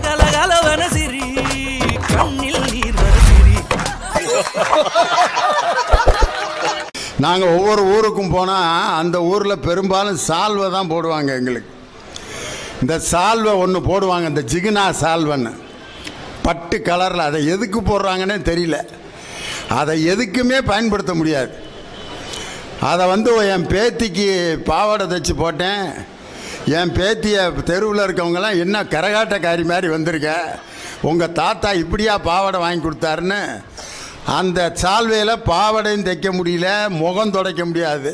கலகலவன சிரி கண்ணில் நீர் வர சிரி. நாங்கள் ஒவ்வொரு ஊருக்கும் போனால் அந்த ஊரில் பெரும்பாலும் சால்வை தான் போடுவாங்க. எங்களுக்கு இந்த சால்வை ஒன்று போடுவாங்க, இந்த ஜிகினா சால்வைன்னு பட்டு கலரில். அதை எதுக்கு போடுறாங்கன்னே தெரியல. அதை எதுக்குமே பயன்படுத்த முடியாது. அதை என் பேத்திக்கு பாவாடை தைச்சி போட்டேன். என் பேத்தியை தெருவில் இருக்கவங்கெல்லாம் என்ன கரகாட்டக்காரி மாதிரி வந்திருக்க, உங்கள் தாத்தா இப்படியா பாவாடை வாங்கி கொடுத்தாருன்னு. அந்த சால்வையில் பாவாடையும் தைக்க முடியல, முகம் துடைக்க முடியாது.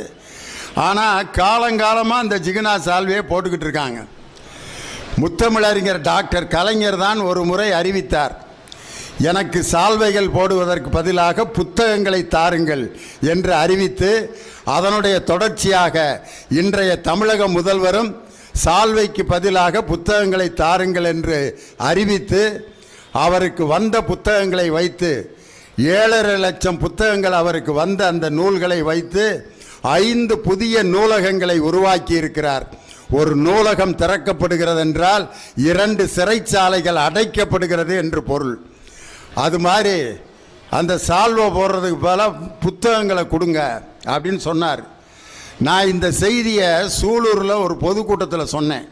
ஆனால் காலங்காலமாக அந்த ஜிகினா சால்வையை போட்டுக்கிட்டு இருக்காங்க. முத்தமிழறிஞர் டாக்டர் கலைஞர் தான் ஒரு முறை அறிவித்தார், எனக்கு சால்வைகள் போடுவதற்கு பதிலாக புத்தகங்களை தாருங்கள் என்று அறிவித்து, அதனுடைய தொடர்ச்சியாக இன்றைய தமிழக முதல்வரும் சால்வைக்கு பதிலாக புத்தகங்களை தாருங்கள் என்று அறிவித்து, அவருக்கு வந்த புத்தகங்களை வைத்து 7.5 லட்சம் புத்தகங்கள் அவருக்கு வந்த அந்த நூல்களை வைத்து 5 புதிய நூலகங்களை உருவாக்கி இருக்கிறார். ஒரு நூலகம் திறக்கப்படுகிறது என்றால் 2 சிறைச்சாலைகள் அடைக்கப்படுகிறது என்று பொருள். அது மாதிரி அந்த சால்வை போடுறதுக்கு பதிலாக புத்தகங்களை கொடுங்க அப்படின்னு சொன்னார். நான் இந்த செய்தியை சூலூரில் ஒரு பொதுக்கூட்டத்தில் சொன்னேன்.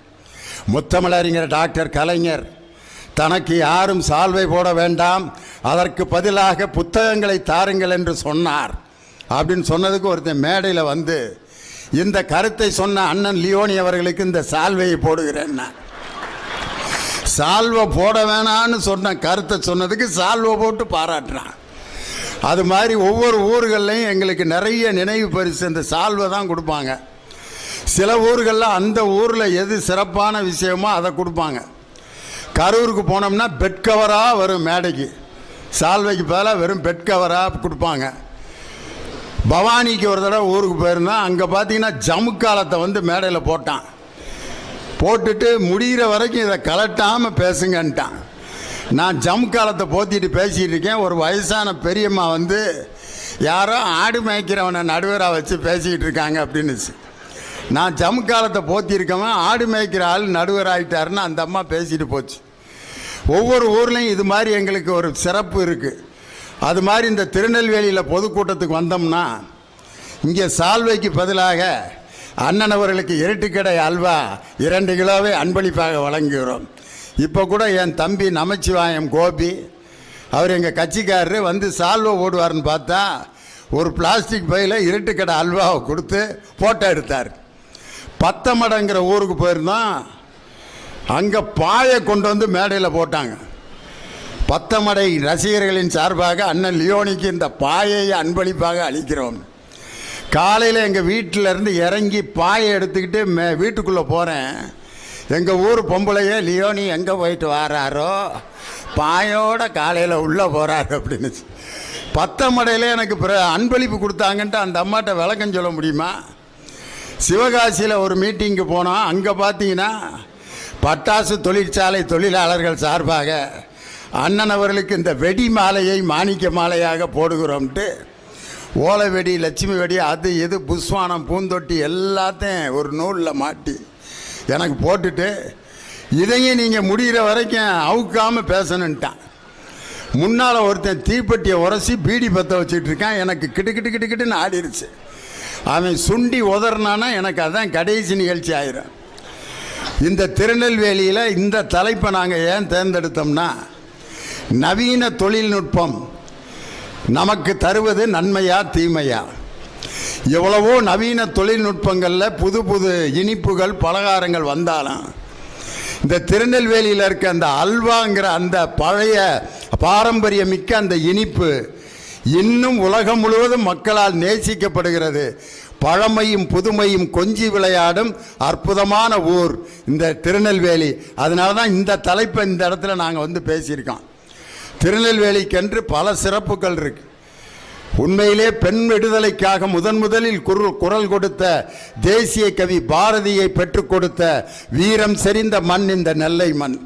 முத்தமிழறிஞர் டாக்டர் கலைஞர் தனக்கு யாரும் சால்வை போட வேண்டாம், அதற்கு பதிலாக புத்தகங்களை தாருங்கள் என்று சொன்னார் அப்படின்னு சொன்னதுக்கு ஒருத்தன் மேடையில் வந்து இந்த கருத்தை சொன்ன அண்ணன் லியோனி அவர்களுக்கு இந்த சால்வையை போடுகிறேன்னா, சால்வை போட வேணான்னு சொன்ன கருத்தை சொன்னதுக்கு சால்வை போட்டு பாராட்டுறான். அது மாதிரி ஒவ்வொரு ஊர்கள்லையும் எங்களுக்கு நிறைய நினைவு பரிசு இந்த சால்வை தான் கொடுப்பாங்க. சில ஊர்களில் அந்த ஊரில் எது சிறப்பான விஷயமோ அதை கொடுப்பாங்க. கரூருக்கு போனோம்னா பெட் கவராக வரும் மேடைக்கு, சால்வைக்கு பதிலாக வெறும் பெட் கவராக கொடுப்பாங்க. பவானிக்கு ஒரு தடவை ஊருக்கு போயிருந்தோம். அங்கே பார்த்தீங்கன்னா ஜமுக்காலத்தை மேடையில் போட்டான். போட்டுட்டு முடிகிற வரைக்கும் இதை கலட்டாமல் பேசுங்கன்ட்டான். நான் ஜமுக்காலத்தை போத்திட்டு பேசிகிட்டு இருக்கேன். ஒரு வயசான பெரியம்மா யாரோ ஆடு மேய்க்கிறவனை நடுவராக வச்சு பேசிக்கிட்டு இருக்காங்க அப்படின்னுச்சு. நான் ஜமுக்காலத்தை போத்திருக்கவன் ஆடு மேய்க்கிற ஆள் நடுவராகிட்டாருன்னு அந்த அம்மா பேசிட்டு போச்சு. ஒவ்வொரு ஊர்லேயும் இது மாதிரி எங்களுக்கு ஒரு சிறப்பு இருக்குது. அது மாதிரி இந்த திருநெல்வேலியில் பொதுக்கூட்டத்துக்கு வந்தோம்னா இங்கே சால்வைக்கு பதிலாக அண்ணன் அவர்களுக்கு இருட்டுக்கடை அல்வா 2 கிலோவை அன்பளிப்பாக வழங்குகிறோம். இப்போ கூட என் தம்பி நமச்சிவாயம் கோபி அவர் எங்கள் கட்சிக்காரரு சால்வை ஓடுவார்னு பார்த்தா ஒரு பிளாஸ்டிக் பையில் இருட்டுக்கடை அல்வாவை கொடுத்து ஃபோட்டோ எடுத்தார். பத்தமடங்கிற ஊருக்கு போயிருந்தோம். அங்கே பாயை கொண்டு மேடையில் போட்டாங்க. பத்தமடை ரசிகர்களின் சார்பாக அண்ணன் லியோனிக்கு இந்த பாயை அன்பளிப்பாக அளிக்கிறோம். காலையில் எங்கள் வீட்டிலேருந்து இறங்கி பாயை எடுத்துக்கிட்டு வீட்டுக்குள்ளே போகிறேன். எங்கள் ஊர் பொம்பளையே லியோனி எங்கே போயிட்டு வராரோ பாயோட காலையில் உள்ளே போகிறாரு அப்படின்னு. பத்தமடையில் எனக்கு அன்பளிப்பு கொடுத்தாங்கன்ட்டு அந்த அம்மாட்ட விளக்கம் சொல்ல முடியுமா? சிவகாசியில் ஒரு மீட்டிங்கு போனோம். அங்கே பார்த்தீங்கன்னா பட்டாசு தொழிற்சாலை தொழிலாளர்கள் சார்பாக அண்ணன் அவர்களுக்கு இந்த வெடி மாலையை மாணிக்க மாலையாக போடுகிறோம்ட்டு ஓலை வெடி, லட்சுமி வெடி, அது இது புஸ்வானம், பூந்தொட்டி எல்லாத்தையும் ஒரு நூலில் மாட்டி எனக்கு போட்டுட்டு, இதையும் நீங்கள் முடிகிற வரைக்கும் அவுக்காமல் பேசணுன்ட்டான். முன்னால் ஒருத்தன் தீப்பெட்டியை உரசி பீடி பற்ற வச்சுட்டு இருக்கான். எனக்கு கிட்டுக்கிட்டுன்னு ஆடிருச்சு. அவன் சுண்டி உதறினானா எனக்கு அதான் கடைசி நிகழ்ச்சி ஆயிரும். இந்த திருநெல்வேலியில் இந்த தலைப்பை நாங்கள் ஏன் தேர்ந்தெடுத்தோம்னா, நவீன தொழில்நுட்பம் நமக்கு தருவது நன்மையா தீமையா? எவ்வளவோ நவீன தொழில்நுட்பங்களில் புது புது இனிப்புகள் பலகாரங்கள் வந்தாலும் இந்த திருநெல்வேலியில் இருக்க அந்த அல்வாங்கிற அந்த பழைய பாரம்பரியமிக்க அந்த இனிப்பு இன்னும் உலகம் முழுவதும் மக்களால் நேசிக்கப்படுகிறது. பழமையும் புதுமையும் கொஞ்சி விளையாடும் அற்புதமான ஊர் இந்த திருநெல்வேலி. அதனால தான் இந்த தலைப்பை இந்த இடத்துல நாங்கள் பேசியிருக்கோம். திருநெல்வேலிக்கென்று பல சிறப்புகள் இருக்கு. உண்மையிலே பெண் விடுதலைக்காக முதலில் குரல் கொடுத்த தேசிய கவி பாரதியை பெற்றுக் கொடுத்த வீரம் செறிந்த மண் இந்த நெல்லை மண்.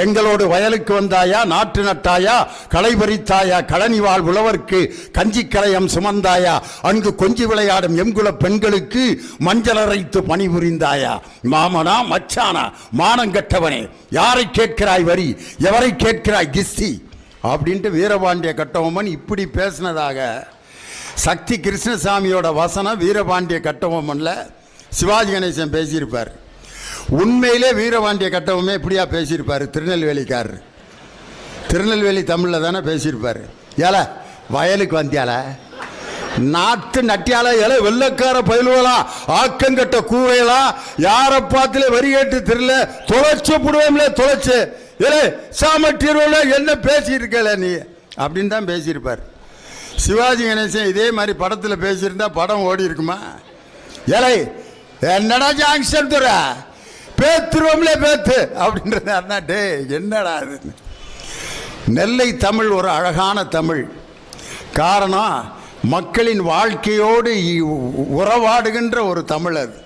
எங்களோடு வயலுக்கு வந்தாயா, நாட்டு நட்டாயா, களை பறித்தாயா, களனி வாழ் உழவர்க்கு கஞ்சி கலையம் சுமந்தாயா, அங்கு கொஞ்சி விளையாடும் எங்குல பெண்களுக்கு மஞ்சள் அரைத்து பணிபுரிந்தாயா, மாமனா மச்சானா மானங்கட்டவனே யாரை கேட்கிறாய் வரி, எவரை கேட்கிறாய் கிஸ்தி அப்படின்ட்டு வீரபாண்டிய கட்டபொம்மன் இப்படி பேசினதாக சக்தி கிருஷ்ணசாமியோட வசனம் வீரபாண்டிய கட்டபொம்மன்ல சிவாஜி கணேசன் பேசியிருப்பார். உண்மையிலே வீரபாண்டிய கட்டபொம்மன் இப்படியா பேசியிருப்பார்? திருநெல்வேலிக்காரர், திருநெல்வேலி தமிழில் தானே பேசியிருப்பார். ஏல வயலுக்கு வந்தியால, நாத்து நட்டியால, ஏல வெள்ளக்கார பயிலுவலா, ஆக்கங்கட்ட கூவையலா, யாரை பார்த்துல வரி கேட்டு தெரியல, தொலைச்சு போடுவோம்ல, தொலைச்சு ஏலே சாமட்டியரோல என்ன பேசியிருக்கல நீ அப்படின்னு தான் பேசியிருப்பார். சிவாஜி கணேசன் இதே மாதிரி படத்தில் பேசியிருந்தா படம் ஓடி இருக்குமா? ஏலை என்னடா ஜாங்ஷன் துற பேத்துருவோம்ல பேத்து அப்படின்றதா டே என்னடா அது. நெல்லை தமிழ் ஒரு அழகான தமிழ். காரணம் மக்களின் வாழ்க்கையோடு உறவாடுகின்ற ஒரு தமிழ் அது.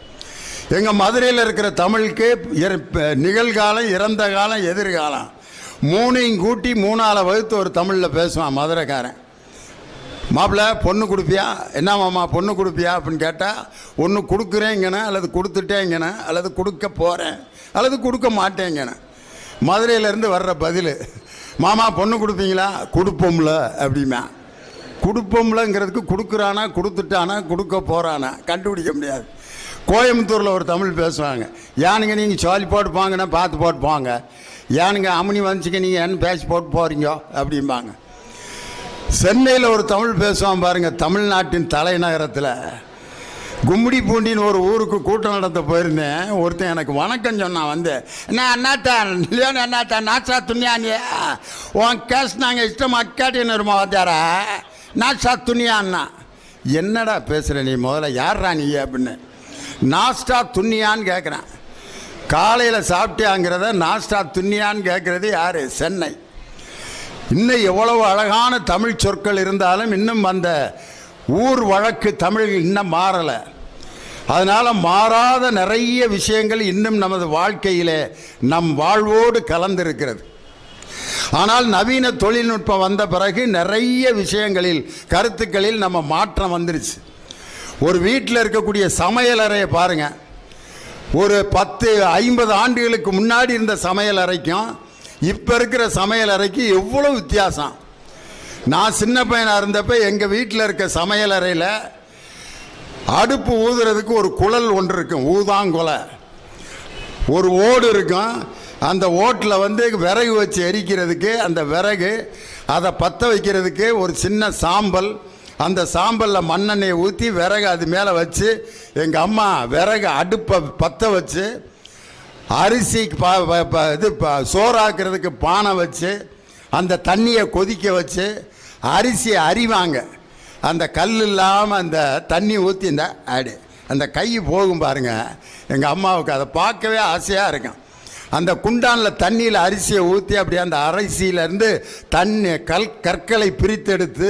எங்கள் மதுரையில் இருக்கிற தமிழுக்கு நிகழ்காலம், இறந்த காலம், எதிர்காலம் மூணையும் கூட்டி 3 வகுத்து ஒரு தமிழில் பேசுவான் மதுரைக்காரன். மாப்பிள்ள பொண்ணு கொடுப்பியா, என்ன மாமா பொண்ணு கொடுப்பியா அப்படின்னு கேட்டால் ஒன்று கொடுக்குறேங்கண்ணே, அல்லது கொடுத்துட்டேங்கண்ணே, அல்லது கொடுக்க போகிறேன், அல்லது கொடுக்க மாட்டேங்கண்ணே. மதுரையிலேருந்து வர்ற பதில், மாமா பொண்ணு கொடுப்பீங்களா, கொடுப்போம்ல அப்படிமா. கொடுப்போம்லங்கிறதுக்கு கொடுக்குறானா, கொடுத்துட்டானா, கொடுக்க போகிறானா கண்டுபிடிக்க முடியாது. கோயம்புத்தூரில் ஒரு தமிழ் பேசுவாங்க. ஏனுங்க நீங்கள் சோழி போட்டு போங்கன்னா பார்த்து போட்டு போங்க, ஏனுங்க அம்மனி வந்துச்சுங்க நீங்கள் என்ன பேசி போட்டு போகிறீங்க அப்படிம்பாங்க. சென்னையில் ஒரு தமிழ் பேசுவான் பாருங்க. தமிழ்நாட்டின் தலைநகரத்தில் கும்மிடி பூண்டின்னு ஒரு ஊருக்கு கூட்டம் நடத்த போயிருந்தேன். ஒருத்தன் எனக்கு வணக்கம் சொன்னான். வந்து என்ன அண்ணாத்தா இல்லையோன்னு அண்ணாத்தா நாச்சா துணியானியா உன் கேஸ் நாங்கள் இஷ்டம் அக்காட்டின்னு வருமா வந்தாரா நாச்சா துணியான்னா. என்னடா பேசுகிற நீ, முதல்ல யார்ரா நீ அப்படின்னு. நாஸ்டா துண்ணியான்னு கேட்குறேன். காலையில் சாப்பிட்டியாங்கிறத நாஸ்டா துண்ணியான்னு கேட்குறது யார்? சென்னை. இன்னும் எவ்வளவு அழகான தமிழ் சொற்கள் இருந்தாலும் இன்னும் அந்த ஊர் வழக்கு தமிழ் இன்னும் மாறலை. அதனால் மாறாத நிறைய விஷயங்கள் இன்னும் நமது வாழ்க்கையிலே நம் வாழ்வோடு கலந்திருக்கிறது. ஆனால் நவீன தொழில்நுட்பம் வந்த பிறகு நிறைய விஷயங்களில், கருத்துக்களில் நம்ம மாற்றம் வந்துருச்சு. ஒரு வீட்டில் இருக்கக்கூடிய சமையலறையை பாருங்கள். ஒரு 10-50 ஆண்டுகளுக்கு முன்னாடி இருந்த சமையலறைக்கும் இப்போ இருக்கிற சமையலறைக்கு எவ்வளோ வித்தியாசம். நான் சின்ன பையனாக இருந்தப்போ எங்கள் வீட்டில் இருக்க சமையலறையில் அடுப்பு ஊதுறதுக்கு ஒரு குழல் ஒன்று இருக்கும், ஊதாங்குலை. ஒரு ஓடு இருக்கும். அந்த ஓட்டில் வந்து விறகு வச்சு எரிக்கிறதுக்கு, அந்த விறகு அதை பற்ற வைக்கிறதுக்கு ஒரு சின்ன சாம்பல், அந்த சாம்பலில் மண்ணெண்ணெயை ஊற்றி விறகு அது மேலே வச்சு எங்கள் அம்மா விறகு அடுப்பை பற்ற வச்சு அரிசி இது சோறாக்குறதுக்கு பானை வச்சு அந்த தண்ணியை கொதிக்க வச்சு அரிசியை அரிவாங்க. அந்த கல் இல்லாமல் அந்த தண்ணி ஊற்றி இந்த ஆடு அந்த கை போகும் பாருங்க. எங்கள் அம்மாவுக்கு அதை பார்க்கவே ஆசையாக இருக்கும். அந்த குண்டானில் தண்ணியில் அரிசியை ஊற்றி அப்படியே அந்த அரிசியிலேருந்து தண்ணி கற்களை பிரித்தெடுத்து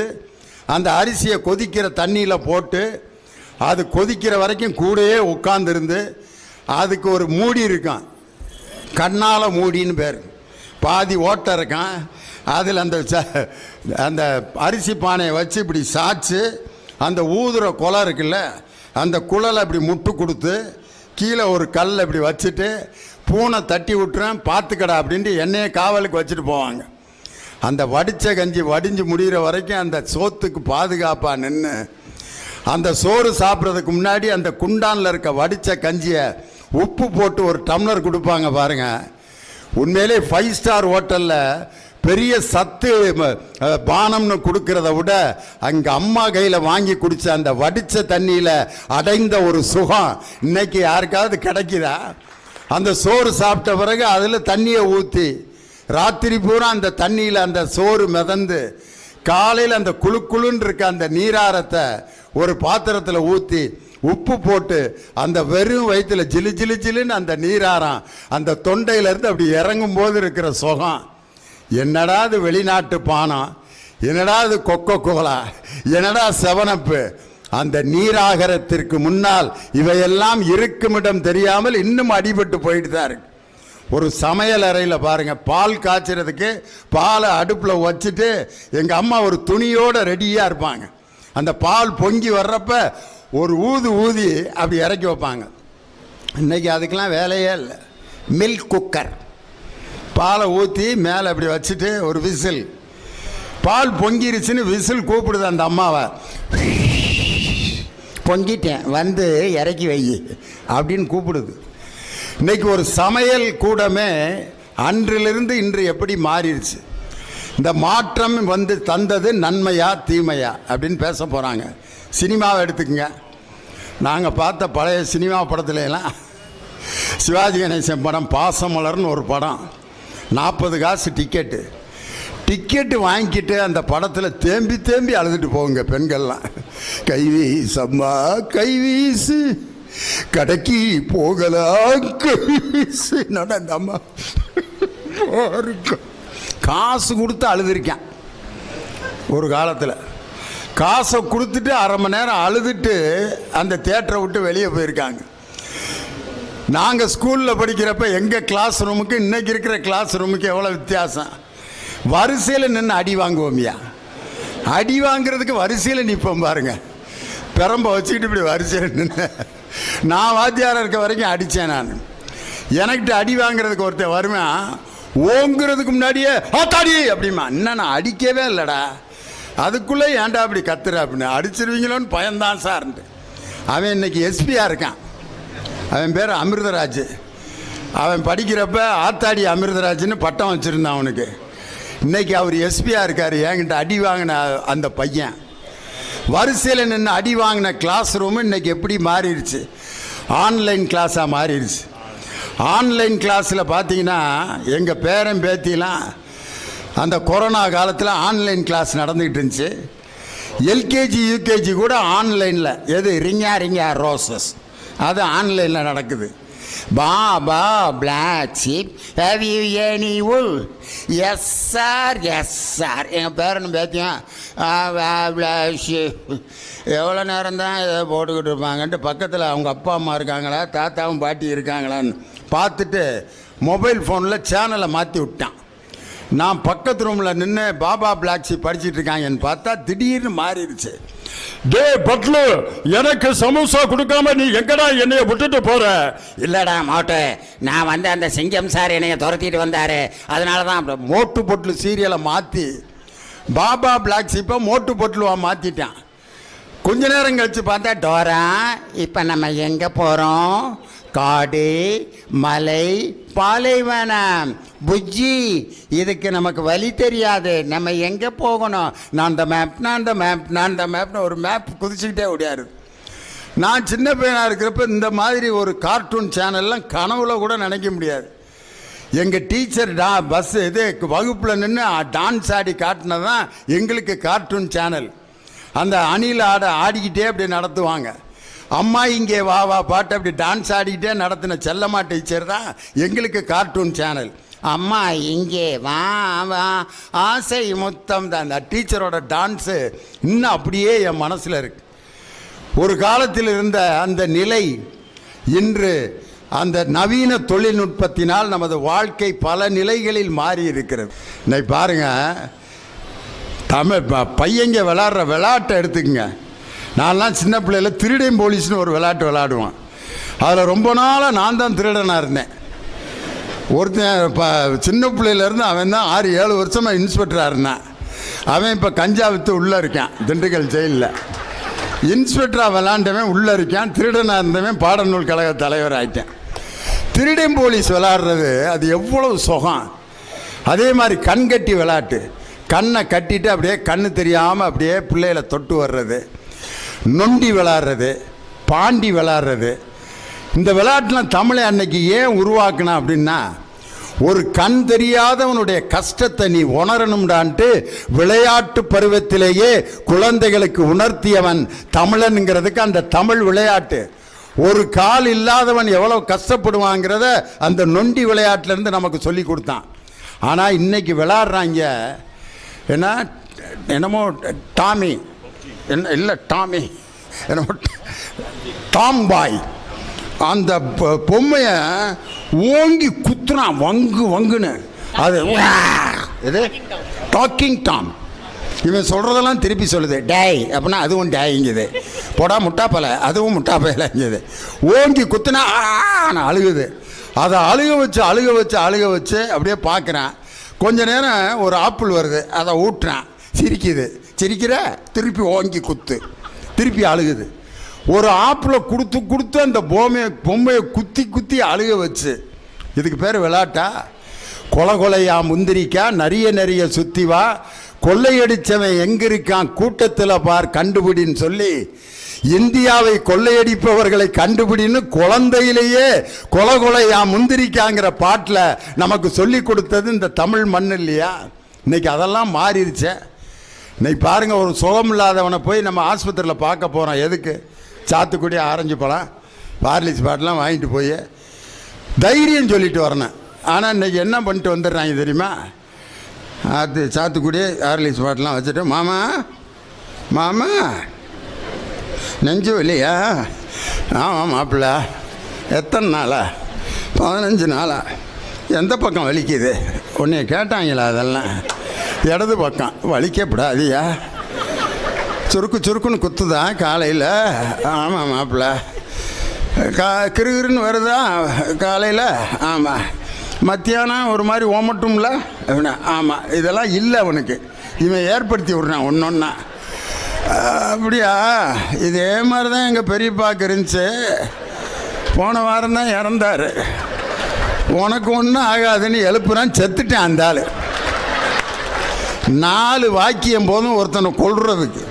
அந்த அரிசியை கொதிக்கிற தண்ணியில் போட்டு அது கொதிக்கிற வரைக்கும் கூடயே உட்காந்துருந்து அதுக்கு ஒரு மூடி இருக்கும், கண்ணால் மூடின்னு பேர். பாதி ஓட்டை இருக்கும். அதில் அந்த அரிசி பானையை வச்சு இப்படி சாய்ச்சி அந்த ஊதுற குலை இருக்குல்ல, அந்த குழலை இப்படி முட்டு கொடுத்து கீழே ஒரு கல் இப்படி வச்சுட்டு பூனை தட்டி விட்டுறேன் பார்த்துக்கடா அப்படின்ட்டு எண்ணெயை காவலுக்கு வச்சுட்டு போவாங்க. அந்த வடித்த கஞ்சி வடிஞ்சு முடிகிற வரைக்கும் அந்த சோத்துக்கு பாதுகாப்பாக நின்று அந்த சோறு சாப்பிட்றதுக்கு முன்னாடி அந்த குண்டானில் இருக்க வடித்த கஞ்சியை உப்பு போட்டு ஒரு டம்ளர் கொடுப்பாங்க பாருங்கள். உண்மையிலே 5 ஸ்டார் ஹோட்டலில் பெரிய சத்து பானம்னு கொடுக்கறத விட அங்கே அம்மா கையில் வாங்கி குடித்த அந்த வடித்த தண்ணியில் அடைந்த ஒரு சுகம் இன்னைக்கு யாருக்காவது கிடைக்குதா? அந்த சோறு சாப்பிட்ட பிறகு அதில் தண்ணியை ஊற்றி ராத்திரி பூரா அந்த தண்ணியில் அந்த சோறு மிதந்து காலையில் அந்த குழுக்குழுன்னு இருக்க அந்த நீராரத்தை ஒரு பாத்திரத்தில் ஊற்றி உப்பு போட்டு அந்த வெறும் வயிற்றுல ஜிலு ஜிலு ஜிலுன்னு அந்த நீராரம் அந்த தொண்டையிலேருந்து அப்படி இறங்கும் போது இருக்கிற சுகம். என்னடா அது வெளிநாட்டு பானம், என்னடா அது கொக்கோ கோலா, என்னடா செவனப்பு. அந்த நீராகரத்திற்கு முன்னால் இவையெல்லாம் இருக்குமிடம் தெரியாமல் இன்னும் அடிபட்டு போயிட்டு தான் இருக்கு. ஒரு சமையல் அறையில் பாருங்கள், பால் காய்ச்சறதுக்கு பாலை அடுப்பில் வச்சுட்டு எங்கள் அம்மா ஒரு துணியோடு ரெடியாக இருப்பாங்க. அந்த பால் பொங்கி வர்றப்ப ஒரு ஊதி அப்படி இறக்கி வைப்பாங்க. இன்றைக்கி அதுக்கெலாம் வேலையே இல்லை. மில்க் குக்கர், பாலை ஊற்றி மேலே அப்படி வச்சுட்டு ஒரு விசில், பால் பொங்கிருச்சுன்னு விசில் கூப்பிடுது அந்த அம்மாவை, பொங்கிட்டேன் வந்து இறக்கி வை அப்படின்னு கூப்பிடுது. இன்றைக்கி ஒரு சமையல் கூடமே அன்றிலிருந்து இன்று எப்படி மாறிடுச்சு. இந்த மாற்றம் வந்து தந்தது நன்மையா தீமையா அப்படின்னு பேச போகிறாங்க. சினிமாவை எடுத்துக்கங்க. நாங்கள் பார்த்த பழைய சினிமா படத்துலலாம் சிவாஜி கணேசன் படம் பாசமலர்னு ஒரு படம், 40 காசு டிக்கெட்டு வாங்கிக்கிட்டு அந்த படத்தில் தேம்பி அழுதுட்டு போகுங்க பெண்கள்லாம். கைவீசம்மா கைவீசு, கடைக்கு போகலாம் கைவீசு. அந்த அம்மா காசு கொடுத்து அழுதுருக்கேன். ஒரு காலத்தில் காசை கொடுத்துட்டு அரை மணி நேரம் அழுதுட்டு அந்த தியேட்டரை விட்டு வெளியே போயிருக்காங்க. நாங்கள் ஸ்கூலில் படிக்கிறப்ப எங்கள் கிளாஸ் ரூமுக்கு இன்றைக்கி இருக்கிற கிளாஸ் ரூமுக்கு எவ்வளோ வித்தியாசம். வரிசையில் நின்று அடி வாங்குவோம்யா. அடி வாங்கிறதுக்கு வரிசையில் நிற்போம் பாருங்க. பெரம்பை வச்சுக்கிட்டு இப்படி வரிசையில் நின்று நான் வாத்தியாரம் இருக்க வரைக்கும் அடித்தேன். நான் எனக்கிட்ட அடி வாங்கிறதுக்கு ஒருத்தர் வருவேன், ஓங்குறதுக்கு முன்னாடியே ஆத்தாடி அப்படிமா. இன்னும் நான் அடிக்கவே இல்லைடா, அதுக்குள்ளே ஏன்டா அப்படி கத்துற அப்படின்னு. அடிச்சிருவீங்களோன்னு பயந்தான் சார்ன்ட்டு. அவன் இன்னைக்கு எஸ்பியாக இருக்கான். அவன் பேர் அமிர்தராஜ். அவன் படிக்கிறப்ப ஆத்தாடி அமிர்தராஜ்னு பட்டம் வச்சுருந்தான் அவனுக்கு. இன்றைக்கி அவர் எஸ்பியாக இருக்கார். என்கிட்ட அடி வாங்கின அந்த பையன் வரிசையில் நின்று அடி வாங்கின கிளாஸ் ரூமு இன்றைக்கி எப்படி மாறிடுச்சு, ஆன்லைன் கிளாஸாக மாறிடுச்சு. ஆன்லைன் கிளாஸில் பார்த்தீங்கன்னா எங்கள் பேரன் பேத்திலாம் அந்த கொரோனா காலத்தில் ஆன்லைன் கிளாஸ் நடந்துக்கிட்டு இருந்துச்சு. எல்கேஜி யூகேஜி கூட ஆன்லைனில், எது ரிங்கா ரோசஸ் அது ஆன்லைனில் நடக்குது. Baa baa black sheep have you any wool, yes sir yes sir. எங்கள் பேரன் பேத்தியும் பிளாக் ஷீப் எவ்வளோ நேரம் தான் இதை போட்டுக்கிட்டு இருப்பாங்கன்ட்டு பக்கத்தில் அவங்க அப்பா அம்மா இருக்காங்களா தாத்தாவும் பாட்டி இருக்காங்களான்னு பார்த்துட்டு மொபைல் ஃபோனில் சேனலை மாற்றி விட்டான். நான் பக்கத்து ரூமில் நின்று பாபா பிளாக் ஷீப் படிச்சுட்டு இருக்காங்கன்னு பார்த்தா திடீர்னு மாறிடுச்சு. டே பட்லு, எனக்கு சமோசா கொடுக்காம நீ எங்கடா என்னைய விட்டுட்டு போற? இல்லடா மாட்டு, நான் வந்து அந்த சிங்கம் சார் என்னைய துரத்திட்டு வந்தாரு, அதனால தான் மோட்டு பொட்லு சீரியலை மாற்றி பாபா பிளாக் ஷீப்பை மோட்டு பொட்லுவா மாற்றிட்டான். கொஞ்ச நேரம் கழிச்சு பார்த்தா டோரா இப்போ நம்ம எங்கே போகிறோம்? காடு, மலை, பாலைவனம். புஜ்ஜி, இதுக்கு நமக்கு வழி தெரியாது, நம்ம எங்கே போகணும்? நான் த மேப்னு ஒரு மேப் குதிச்சுக்கிட்டே ஓடியாரு. நான் சின்ன பையனாக இருக்கிறப்ப இந்த மாதிரி ஒரு கார்ட்டூன் சேனல்லாம் கனவுல கூட நினைக்க முடியாது. எங்கள் டீச்சர் பஸ் இது வகுப்பில் நின்று டான்ஸ் ஆடி காட்டினது தான் எங்களுக்கு கார்ட்டூன் சேனல். அந்த அணில் ஆடிக்கிட்டே அப்படி நடத்துவாங்க. அம்மா இங்கே வா வா பாட்டு அப்படி டான்ஸ் ஆடிக்கிட்டே நடத்தின செல்லம்மா டீச்சர் தான் எங்களுக்கு கார்ட்டூன் சேனல். அம்மா இங்கே வா வா ஆசை முத்தம் தான். அந்த டீச்சரோட டான்ஸு இன்னும் அப்படியே என் மனசில் இருக்கு. ஒரு காலத்தில் இருந்த அந்த நிலை இன்று அந்த நவீன தொழில்நுட்பத்தினால் நமது வாழ்க்கை பல நிலைகளில் மாறி இருக்கிறது. இன்னைக்கு பாருங்க, தமிழ் பையங்க விளாட்ற விளையாட்டை எடுத்துக்கங்க. நான்லாம் சின்ன பிள்ளையில் திருடன் போலீஸ்னு ஒரு விளையாட்டு விளையாடுவான். அதில் ரொம்ப நாளாக நான் தான் திருடனாக இருந்தேன். ஒருத்தன் இப்போ சின்ன பிள்ளையிலேருந்து அவன் தான் 6-7 வருஷமாக இன்ஸ்பெக்டராக இருந்தான். அவன் இப்போ கஞ்சா விற்று உள்ளே இருக்கான் திண்டுக்கல் ஜெயிலில். இன்ஸ்பெக்டராக விளாண்டவன் உள்ளே இருக்கான், திருடனாக இருந்தவன் பாடநூல் கழக தலைவர் ஆகிட்டேன். திருடன் போலீஸ் விளாடுறது அது எவ்வளவு சுகம். அதே மாதிரி கண் கட்டி விளையாட்டு, கண்ணை கட்டிட்டு அப்படியே கண்ணு தெரியாமல் அப்படியே பிள்ளைகளை தொட்டு வர்றது, நொண்டி விளாட்றது, பாண்டி விளாட்றது. இந்த விளையாட்டுலாம் தமிழை அன்னைக்கு ஏன் உருவாக்குனா அப்படின்னா, ஒரு கண் தெரியாதவனுடைய கஷ்டத்தை நீ உணரணும்டான்ட்டு விளையாட்டு பருவத்திலேயே குழந்தைகளுக்கு உணர்த்தியவன் தமிழனுங்கிறதுக்கு அந்த தமிழ் விளையாட்டு. ஒரு கால் இல்லாதவன் எவ்வளோ கஷ்டப்படுவாங்கிறத அந்த நொண்டி விளையாட்டிலேருந்து நமக்கு சொல்லி கொடுத்தான். ஆனால் இன்னைக்கு விளையாடுறாங்க என்ன என்னமோ டாமி, என்ன இல்லை டாமி என்னமோ டாம் பாய், அந்த பொம்மைய ஓங்கி குத்துறான் வங்குன்னு. அது இது டாக்கிங் டாம். இவன் சொல்கிறதெல்லாம் திருப்பி சொல்லுது டேய் அப்படின்னா அதுவும் டேய்ங்குது. போடா முட்டாப்பலை அதுவும் முட்டாப்பையிலங்குது. ஓங்கி குத்துனா அழுகுது. அதை அழுக வச்சு அப்படியே பார்க்குறான். கொஞ்ச நேரம் ஒரு ஆப்பிள் வருது, அதை ஊட்டுறான், சிரிக்கிற திருப்பி ஓங்கி குத்து, திருப்பி அழுகுது. ஒரு ஆப்பிளை கொடுத்து அந்த பொம்மையை குத்தி அழுக வச்சு. இதுக்கு பேர் விளையாட்டா? கொலையா முந்திரிக்கா நிறைய சுத்தி வா, கொள்ளையடிச்சவன் எங்க இருக்கான் கூட்டத்தில் பார் கண்டுபிடின்னு சொல்லி இந்தியாவை கொள்ளையடிப்பவர்களை கண்டுபிடின்னு குழந்தையிலேயே கொலையா முந்திரிக்காங்கிற பாட்டில் நமக்கு சொல்லி கொடுத்தது இந்த தமிழ் மண் இல்லையா? இன்னைக்கு அதெல்லாம் மாறிடுச்சே. இன்னைக்கு பாருங்கள், ஒரு சுகம் இல்லாதவனை போய் நம்ம ஆஸ்பத்திரியில் பார்க்க போகிறோம். எதுக்கு? சாத்துக்குடி ஆரஞ்சு பழம் பார்லிஸ் பாட்டெலாம் வாங்கிட்டு போய் தைரியம் சொல்லிட்டு வரணும். ஆனால் இன்றைக்கி என்ன பண்ணிட்டு வந்துடுறாங்க தெரியுமா? அது சாத்துக்குடி ஆர்லிஸ் பாட்டெலாம் வச்சுட்டு மாமா நெஞ்சு இல்லையா? ஆமாம் மாப்பிள்ள. எத்தனை நாளா? 15 நாளா. எந்த பக்கம் வலிக்குது? உன்னைய கேட்டாங்களா? அதெல்லாம் இடது பக்கம். வலிக்கப்படாதியா? சுருக்குன்னு குத்துதான் காலையில்? ஆமாம் மாப்பிள்ள. கிருகிருன்னு வருதா காலையில்? ஆமாம். மத்தியானம் ஒரு மாதிரி ஓமட்டும்ல? ஆமாம். இதெல்லாம் இல்லை அவனுக்கு, இவன் ஏற்படுத்தி விட்றான் ஒன்றா. அப்படியா? இதே மாதிரி தான் எங்கள் பெரியப்பாக்கு இருந்துச்சு. போன வாரம் தான் இறந்தார். உனக்கு ஒன்றும் ஆகாதுன்னு எழுப்புறான். செத்துட்டேன் அந்த ஆள். 4 வாக்கியம் போதும் ஒருத்தனை கொல்றதுக்கு.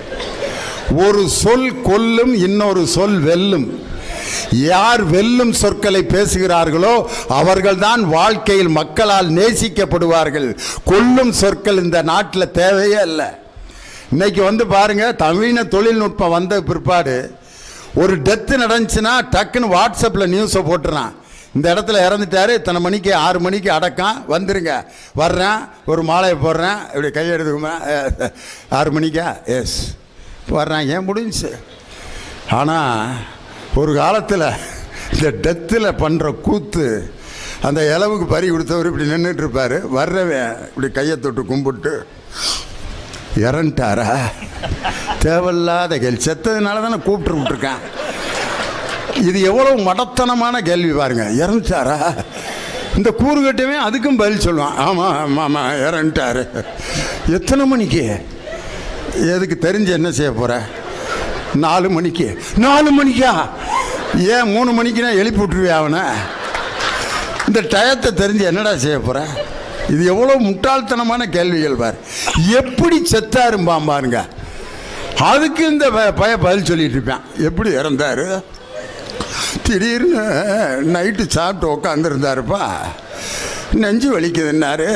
ஒரு சொல் கொல்லும், இன்னொரு சொல் வெல்லும். யார் வெல்லும் சொற்களை பேசுகிறார்களோ அவர்கள்தான் வாழ்க்கையில் மக்களால் நேசிக்கப்படுவார்கள். கொல்லும் சொற்கள் இந்த நாட்டில் தேவையே இல்லை. இன்னைக்கு பாருங்க, நவீன தொழில்நுட்பம் வந்த பிற்பாடு ஒரு டெத்து நடந்துச்சுன்னா டக்குன்னு வாட்ஸ்அப்பில் நியூஸை போட்டுறான். இந்த இடத்துல இறந்துட்டாரு, இத்தனை மணிக்கு 6 மணிக்கு அடக்கம், வந்துருங்க, வர்றேன், ஒரு மாலையை போடுறேன், இப்படி கையெடுத்துக்குமா 6 மணிக்கா? எஸ் வர்றேன். ஏன் முடிஞ்சிச்சு. ஆனால் ஒரு காலத்தில் இந்த டெத்தில் பண்ணுற கூத்து, அந்த இளவுக்கு பறி கொடுத்தவர் இப்படி நின்றுட்டு இருப்பார். வர்றவன் இப்படி கையை தொட்டு கும்பிட்டு இறந்துட்டாரா? தேவையில்லாத கேள்வி. செத்ததுனால தானே கூப்பிட்டு விட்டுருக்கேன். இது எவ்வளவு மடத்தனமான கேள்வி பாருங்க. இறந்துட்டாரா? இந்த கூறுகட்டவே அதுக்கும் பதில் சொல்லுவான். ஆமாம் இறந்துட்டாரு. எத்தனை மணிக்கு? எதுக்கு? தெரிஞ்சு என்ன செய்ய போகிற? 4 மணிக்கு. 4 மணிக்கா? ஏன் 3 மணிக்குனா எழுப்பி விட்டுருவியா அவனை? இந்த டயத்தை தெரிஞ்சு என்னடா செய்ய போகிற? இது எவ்வளோ முட்டாள்தனமான கேள்விகள் பாரு. எப்படி செத்தாரும்பான் பாருங்க. அதுக்கு இந்த பதில் சொல்லிட்டு இருப்பேன். எப்படி இறந்தாரு? திடீர்னு நைட்டு சாப்பிட்டு உக்காந்துருந்தாருப்பா, நெஞ்சு வலிக்குதுன்னாரு.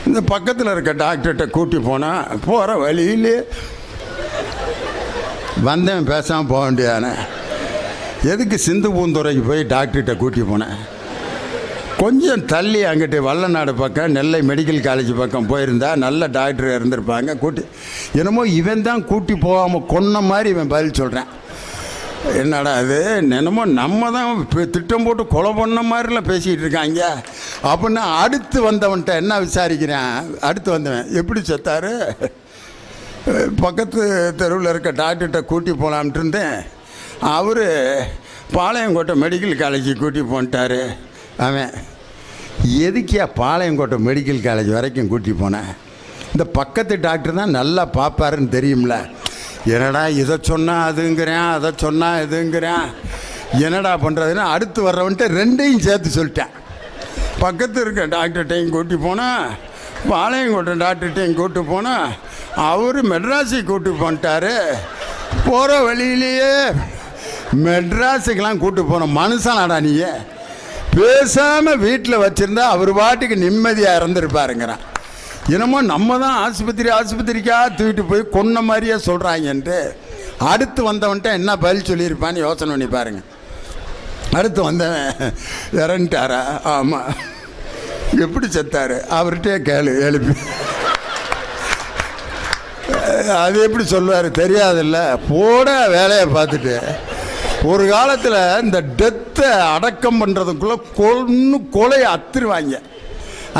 இந்த பக்கத்தில் இருக்க டாக்டர்கிட்ட கூட்டி போனால் போகிற வழியிலே வந்தேன், பேசாமல் போக வேண்டியதானே. எதுக்கு சிந்து பூந்துறைக்கு போய் டாக்டர்கிட்ட கூட்டி போனேன்? கொஞ்சம் தள்ளி அங்கிட்டு வல்லநாடு பக்கம் நெல்லை மெடிக்கல் காலேஜ் பக்கம் போயிருந்தா நல்ல டாக்டர் இருந்திருப்பாங்க. என்னமோ இவன் தான் கூட்டி போகாமல் கொன்ன மாதிரி இவன் பதில் சொல்கிறேன். என்னடா அது, என்னமோ நம்ம தான் திட்டம் போட்டு கொலை பண்ண மாதிரிலாம் பேசிக்கிட்டு இருக்காங்க அப்படின்னா அடுத்து வந்தவன்ட்ட என்ன விசாரிக்கிறேன்? அடுத்து வந்தவன் எப்படி செத்தாரு? பக்கத்து தெருவில் இருக்க டாக்டர்கிட்ட கூட்டி போகலான்ட்டு இருந்தேன். அவர் பாளையங்கோட்டை மெடிக்கல் காலேஜுக்கு கூட்டி போன்ட்டார். அவன் எதுக்கியா பாளையங்கோட்டை மெடிக்கல் காலேஜ் வரைக்கும் கூட்டி போனேன்? இந்த பக்கத்து டாக்டர் தான் நல்லா பார்ப்பாருன்னு தெரியும்ல. என்னடா இதை சொன்னால் அதுங்கிறேன், அதை சொன்னால் இதுங்கிறேன், என்னடா பண்ணுறதுன்னா அடுத்து வர்றவன்ட்டு ரெண்டையும் சேர்த்து சொல்லிட்டேன். பக்கத்து இருக்க டாக்டர்கிட்டையும் கூட்டி போனால், பாளையங்கோட்டை டாக்டர்கிட்டையும் கூட்டி போனால், அவர் மெட்ராஸுக்கு கூட்டி போன்ட்டார். போகிற வழியிலேயே மெட்ராஸுக்கெல்லாம் கூட்டி போன மனுஷனாடா நீ? பேசாமல் வீட்டில் வச்சுருந்தா அவர் பாட்டுக்கு நிம்மதியாக இறந்துருப்பாருங்கிறான். என்னமோ நம்ம தான் ஆஸ்பத்திரிக்காக தூக்கிட்டு போய் கொன்ன மாதிரியே சொல்கிறாங்கன்ட்டு. அடுத்து வந்தவன்ட்ட என்ன பதில் சொல்லியிருப்பான்னு யோசனை பண்ணி பாருங்க. அடுத்து வந்தவன் இறந்துட்டாரா? ஆமாம். எப்படி செத்தாரு? அவர்கிட்டே கேளு எழுப்பி. அது எப்படி சொல்லுவார் தெரியாதுல்ல. போட வேலையை பார்த்துட்டு ஒரு காலத்தில் இந்த டெத்தை அடக்கம் பண்ணுறதுக்குள்ளே கொலையை அத்துருவாங்க.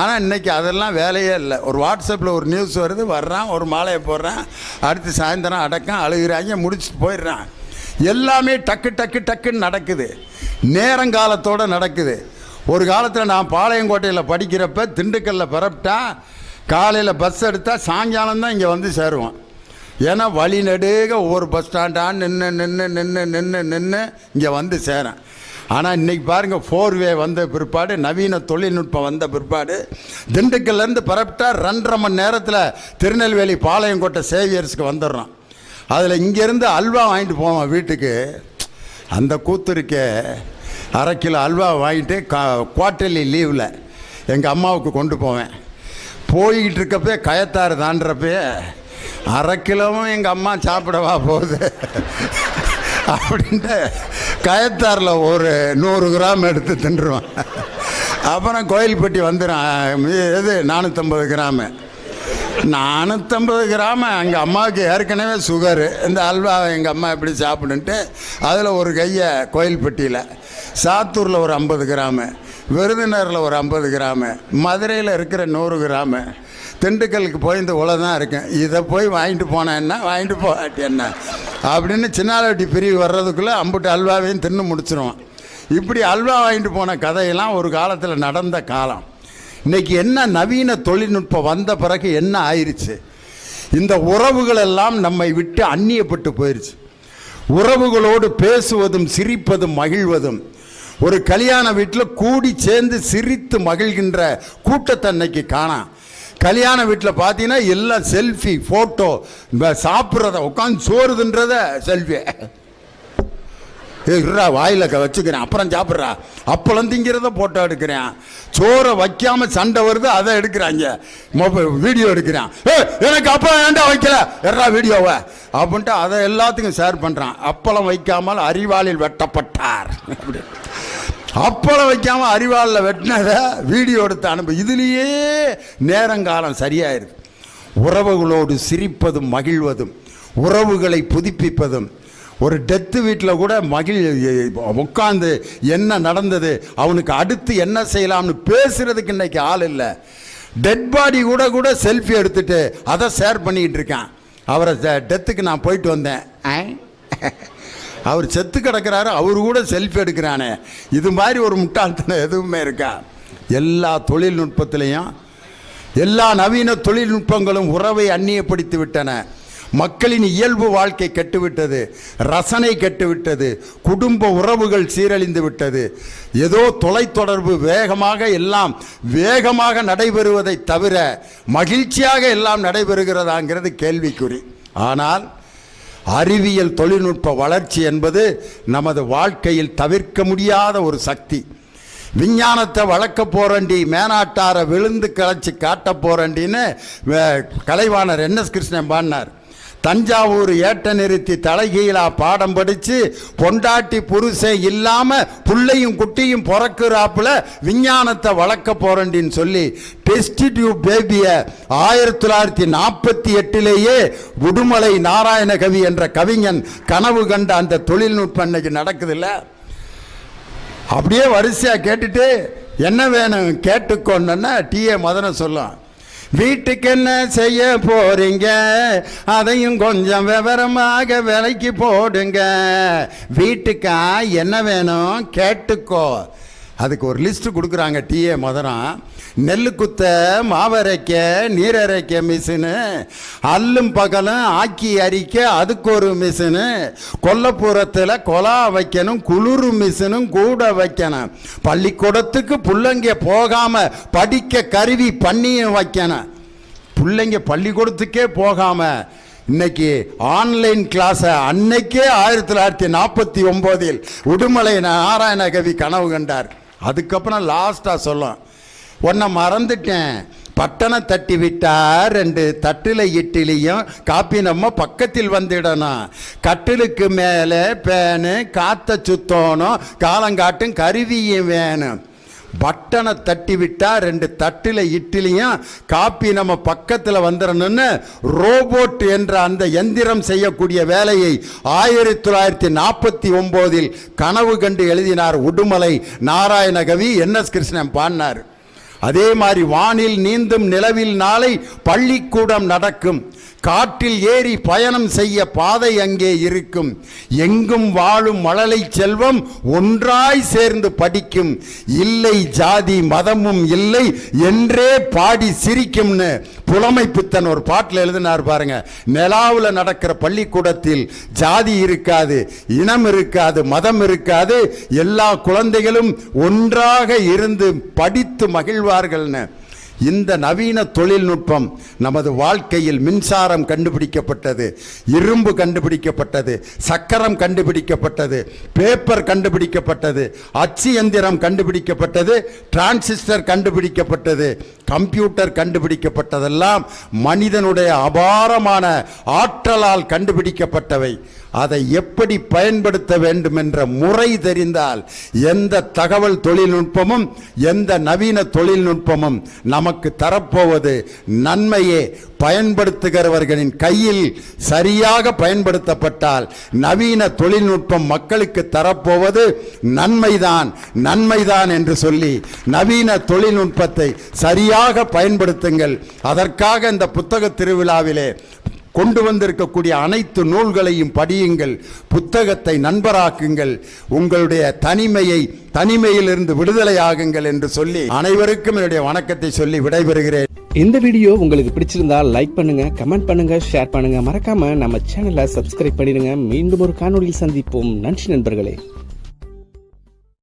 ஆனால் இன்றைக்கி அதெல்லாம் வேலையே இல்லை. ஒரு வாட்ஸ்அப்பில் ஒரு நியூஸ் வருது, வர்றான், ஒரு மாலையை போடுறான், அடுத்து சாயந்தரம் அடக்கம், அழுகிறாங்க, முடிச்சுட்டு போயிடுறான். எல்லாமே டக்கு டக்கு டக்குன்னு நடக்குது, நேரங்காலத்தோடு நடக்குது. ஒரு காலத்தில் நான் பாளையங்கோட்டையில் படிக்கிறப்ப திண்டுக்கல்லில் பிறப்பிட்டா காலையில் பஸ் எடுத்தால் சாயங்காலம் தான் இங்கே வந்து சேருவோம். ஏன்னா வழி நெடுக ஒவ்வொரு பஸ் ஸ்டாண்டாக நின்று நின்று நின்று நின்று நின்று இங்கே வந்து சேரேன். ஆனால் இன்றைக்கி பாருங்கள், 4வே வந்த பிற்பாடு, நவீன தொழில்நுட்பம் வந்த பிற்பாடு திண்டுக்கல்லேருந்து பிறப்பிட்டா 2.5 மணி நேரத்தில் திருநெல்வேலி பாளையங்கோட்டை சேவியர்ஸுக்கு வந்துடுறோம். அதில் இங்கேருந்து அல்வா வாங்கிட்டு போவோம் வீட்டுக்கு. அந்த கூத்து இருக்கே, 1/2 கிலோ அல்வா வாங்கிட்டு குவார்ட்டர்லி லீவில் எங்கள் அம்மாவுக்கு கொண்டு போவேன். போய்கிட்டு இருக்கப்பே கயத்தாறு தாண்டப்பே 1/2 கிலோவும் எங்கள் அம்மா சாப்பிடவா போகுது அப்படின்ட்டு கயத்தாரில் ஒரு 100 கிராம் எடுத்து தின்றுவேன். அப்புறம் கோயில்பட்டி வந்துடும், எது 450 கிராமு. 450 கிராமு எங்கள் அம்மாவுக்கு ஏற்கனவே சுகரு. இந்த அல்வா எங்கள் அம்மா எப்படி சாப்பிடுன்ட்டு அதில் ஒரு கையை கோயில்பட்டியில், சாத்தூரில் ஒரு 50 கிராமு, விருதுநகரில் ஒரு 50 கிராமு, மதுரையில் இருக்கிற 100 கிராமு, திண்டுக்கலுக்கு போய் இந்த உலை தான் இருக்கேன், இதை போய் வாங்கிட்டு போனேன் என்ன, வாங்கிட்டு போகாட்டி என்ன அப்படின்னு சின்னாலவட்டி பிரிவு வர்றதுக்குள்ளே அம்புட்டு அல்வாவையும் தின்னு முடிச்சிருவான். இப்படி அல்வா வாங்கிட்டு போன கதையெல்லாம் ஒரு காலத்தில் நடந்த காலம். இன்றைக்கி என்ன நவீன தொழில்நுட்பம் வந்த பிறகு என்ன ஆயிடுச்சு, இந்த உறவுகளெல்லாம் நம்மை விட்டு அந்நியப்பட்டு போயிடுச்சு. உறவுகளோடு பேசுவதும் சிரிப்பதும் மகிழ்வதும், ஒரு கல்யாண வீட்டில் கூடி சேர்ந்து சிரித்து மகிழ்கின்ற கூட்டத்தை அன்னைக்கு காணாம். கல்யாண வீட்டில் பார்த்தீங்கன்னா எல்லாம் செல்ஃபி, ஃபோட்டோ, சாப்பிட்றத உட்காந்து சோறுதுன்றத செல்ஃபி, இருறா வாயில் வச்சுக்கிறேன் அப்புறம் சாப்பிட்றா, அப்பளம் திங்கிறத ஃபோட்டோ எடுக்கிறேன், சோறை வைக்காமல் சண்டை வருது அதை எடுக்கிறாங்க, வீடியோ எடுக்கிறான், எனக்கு அப்பளம் ஏண்டா வைக்கல எறா வீடியோவை அப்படின்ட்டு அதை எல்லாத்துக்கும் ஷேர் பண்ணுறான். அப்பளம் வைக்காமல் அறிவாளில் வெட்டப்பட்டார் அப்படி, அப்பளம் வைக்காமல் அறிவாளில் வெட்டினதை வீடியோ எடுத்து அனுப்பு. இதுலேயே நேரங்காலம் சரியாயிருது. உறவுகளோடு சிரிப்பதும் மகிழ்வதும், உறவுகளை புதுப்பிப்பதும், ஒரு டெத்து வீட்டில் கூட உட்காந்து என்ன நடந்தது, அவனுக்கு அடுத்து என்ன செய்யலாம்னு பேசுறதுக்கு இன்னைக்கு ஆள் இல்லை. டெட் பாடி கூட செல்ஃபி எடுத்துட்டு அதை ஷேர் பண்ணிக்கிட்டு இருக்கான். அவரை டெத்துக்கு நான் போயிட்டு வந்தேன், அவர் செத்து கிடக்கிறாரு, அவரு கூட செல்ஃபி எடுக்கிறானே. இது மாதிரி ஒரு முட்டாள்தனம் எதுவுமே இருக்கா? எல்லா தொழில்நுட்பத்திலையும், எல்லா நவீன தொழில்நுட்பங்களும் உறவை அந்நியப்படுத்தி விட்டன. மக்களின் இயல்பு வாழ்க்கை கெட்டுவிட்டது, ரசனை கெட்டுவிட்டது, குடும்ப உறவுகள் சீரழிந்து விட்டது. ஏதோ தொலைத்தொடர்பு எல்லாம் வேகமாக நடைபெறுவதை தவிர மகிழ்ச்சியாக எல்லாம் நடைபெறுகிறதாங்கிறது கேள்விக்குறி. ஆனால் அறிவியல் தொழில்நுட்ப வளர்ச்சி என்பது நமது வாழ்க்கையில் தவிர்க்க முடியாத ஒரு சக்தி. விஞ்ஞானத்தை வளர்க்க போறண்டி, மேனாட்டார விழுந்து கிளச்சி காட்ட போறண்டின்னு கலைவாணர் NS கிருஷ்ணன் பாடினார். தஞ்சாவூர் ஏட்ட நிறுத்தி தலைகீழா பாடம் படித்து பொண்டாட்டி புருஷன் இல்லாமல் புள்ளையும் குட்டியும் பிறக்குறாப்புல விஞ்ஞானத்தை வளர்க்க போறண்டின்னு சொல்லி டெஸ்ட் டியூப் பேபியை 1948 உடுமலை நாராயணகவி என்ற கவிஞன் கனவு கண்ட அந்த தொழில்நுட்பம் இன்னைக்கு நடக்குதுல்ல. அப்படியே வரிசையாக கேட்டுட்டு என்ன வேணும் கேட்டுக்கோன்னா T.A. மதனம் சொல்லும், வீட்டுக்கு என்ன செய்ய போறீங்க அதையும் கொஞ்சம் விவரமாக விலைக்கு போடுங்க, வீட்டுக்கா என்ன வேணும் கேட்டுக்கோ. அதுக்கு ஒரு லிஸ்ட்டு கொடுக்குறாங்க T.A. மதனம். நெல் குத்த, மாவரைக்க, நீரரைக்க மிஷினு, அல்லும் பகலும் ஆக்கி அரிக்க அதுக்கு ஒரு மிஷினு, கொல்லப்புறத்தில் கொலா வைக்கணும், குளிர் மிஷினும் கூட வைக்கணும், பள்ளிக்கூடத்துக்கு பிள்ளைங்க போகாமல் படிக்க கருவி பண்ணியும் வைக்கணும். பிள்ளைங்க பள்ளிக்கூடத்துக்கே போகாமல் இன்னைக்கு ஆன்லைன் கிளாஸை அன்னைக்கே 1949 உடுமலை நாராயணகவி கனவு கண்டார். அதுக்கப்புறம் லாஸ்ட்டாக சொல்லும், உன்னை மறந்துட்டேன், பட்டனை தட்டி விட்டா 2 தட்டில் இட்லியும் காப்பி நம்ம பக்கத்தில் வந்துடணும், கட்டிலுக்கு மேலே பேனு காற்ற சுத்தணும், காலங்காட்டும் கருவியும் வேணும், பட்டனை தட்டி விட்டா 2 தட்டுல இட்லியும் காப்பி நம்ம பக்கத்தில் வந்துடணும்னு ரோபோட் என்ற அந்த எந்திரம் செய்யக்கூடிய வேலையை 1949 கனவு கண்டு எழுதினார் உடுமலை நாராயணகவி. NS கிருஷ்ணன் பாடினார். அதே மாதிரி வானில் நீந்தும் நிலவில் நாளை பள்ளிக்கூடம் நடக்கும், காற்றில் ஏறி பயணம் செய்ய பாதை அங்கே இருக்கும், எங்கும் வாழும் மழலை செல்வம் ஒன்றாய் சேர்ந்து படிக்கும், இல்லை ஜாதி மதமும் இல்லை என்றே பாடி சிரிக்கும்னு புலமை பித்தன் ஒரு பாட்டில் எழுதினார் பாருங்க. நிலாவில் நடக்கிற பள்ளிக்கூடத்தில் ஜாதி இருக்காது, இனம் இருக்காது, மதம் இருக்காது, எல்லா குழந்தைகளும் ஒன்றாக இருந்து படித்து மகிழ்வார்கள்னு. இந்த நவீன தொழில்நுட்பம் நமது வாழ்க்கையில் மின்சாரம் கண்டுபிடிக்கப்பட்டது, இரும்பு கண்டுபிடிக்கப்பட்டது, சக்கரம் கண்டுபிடிக்கப்பட்டது, பேப்பர் கண்டுபிடிக்கப்பட்டது, அச்சு எந்திரம் கண்டுபிடிக்கப்பட்டது, டிரான்சிஸ்டர் கண்டுபிடிக்கப்பட்டது, கம்ப்யூட்டர் கண்டுபிடிக்கப்பட்டதெல்லாம் மனிதனுடைய அபாரமான ஆற்றலால் கண்டுபிடிக்கப்பட்டவை. அதை எப்படி பயன்படுத்த வேண்டும் என்ற முறை தெரிந்தால் எந்த தகவல் தொழில்நுட்பமும் எந்த நவீன தொழில்நுட்பமும் நமக்கு தரப்போவது நன்மையே. பயன்படுத்துகிறவர்களின் கையில் சரியாக பயன்படுத்தப்பட்டால் நவீன தொழில்நுட்பம் மக்களுக்கு தரப்போவது நன்மைதான் என்று சொல்லி நவீன தொழில்நுட்பத்தை சரியாக பயன்படுத்துங்கள். அதற்காக இந்த புத்தக திருவிழாவிலே கொண்டு வந்திருக்கக்கூடிய அனைத்து நூல்களையும் படியுங்கள், புத்தகத்தை நண்பராக்குங்கள், உங்களுடைய தனிமையிலிருந்து விடுதலை ஆகுங்கள் என்று சொல்லி அனைவருக்கும் என்னுடைய வணக்கத்தை சொல்லி விடைபெறுகிறேன். இந்த வீடியோ உங்களுக்கு பிடிச்சிருந்தா லைக் பண்ணுங்க, கமெண்ட் பண்ணுங்க, ஷேர் பண்ணுங்க. மறக்காம நம்ம சேனலை சப்ஸ்கிரைப் பண்ணிடுங்க. மீண்டும் ஒரு காணொளியில் சந்திப்போம். நன்றி நண்பர்களே.